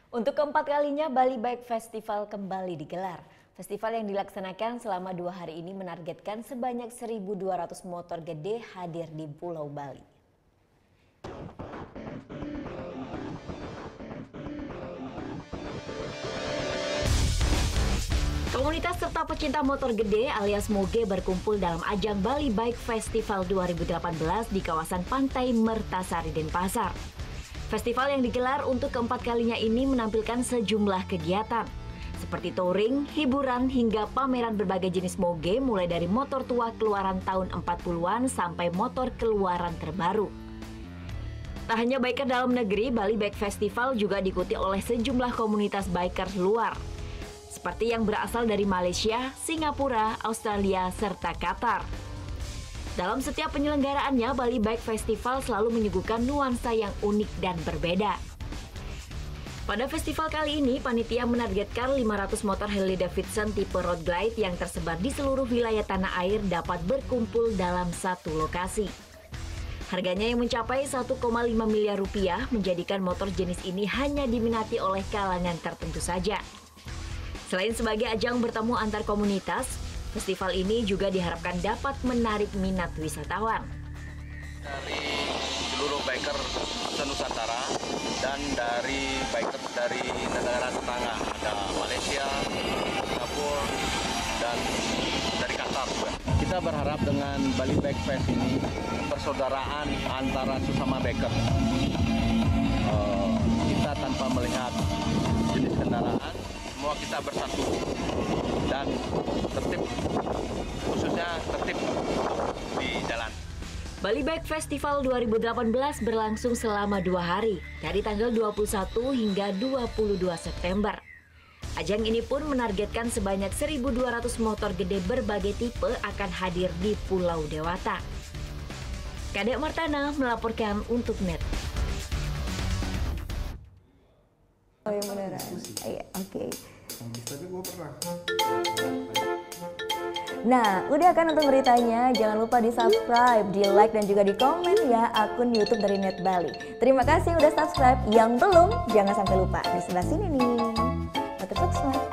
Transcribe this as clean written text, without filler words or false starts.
Untuk keempat kalinya Bali Bike Festival kembali digelar. Festival yang dilaksanakan selama 2 hari ini menargetkan sebanyak 1.200 motor gede hadir di Pulau Bali. Komunitas serta pecinta motor gede alias moge berkumpul dalam ajang Bali Bike Festival 2018 di kawasan Pantai Mertasari, Denpasar. Festival yang digelar untuk keempat kalinya ini menampilkan sejumlah kegiatan seperti touring, hiburan, hingga pameran berbagai jenis moge mulai dari motor tua keluaran tahun 40-an sampai motor keluaran terbaru. Tak hanya biker dalam negeri, Bali Bike Festival juga diikuti oleh sejumlah komunitas biker luar seperti yang berasal dari Malaysia, Singapura, Australia, serta Qatar. Dalam setiap penyelenggaraannya, Bali Bike Festival selalu menyuguhkan nuansa yang unik dan berbeda. Pada festival kali ini, panitia menargetkan 500 motor Harley Davidson tipe Road Glide yang tersebar di seluruh wilayah tanah air dapat berkumpul dalam satu lokasi. Harganya yang mencapai 1,5 miliar rupiah menjadikan motor jenis ini hanya diminati oleh kalangan tertentu saja. Selain sebagai ajang bertemu antar komunitas, festival ini juga diharapkan dapat menarik minat wisatawan. Dari seluruh biker Nusantara dan dari biker dari negara tetangga, ada Malaysia, Singapura, dan dari Qatar juga. Kita berharap dengan Bali Bike Fest ini persaudaraan antara sesama biker. Kita tanpa melihat jenis kendaraan, semua kita bersatu dan tertib, khususnya tertib di jalan. Bali Bike Festival 2018 berlangsung selama 2 hari, dari tanggal 21 hingga 22 September. Ajang ini pun menargetkan sebanyak 1.200 motor gede berbagai tipe akan hadir di Pulau Dewata. Kadek Martana melaporkan untuk NET. Oh yang beneran? Iya, oke. Tapi gue pernah. Nah, udah kan nonton beritanya? Jangan lupa di subscribe, di like, dan juga di komen ya akun YouTube dari Net Bali. Terima kasih udah subscribe. Yang belum, jangan sampai lupa. Di sebelah sini nih. Tetap subscribe.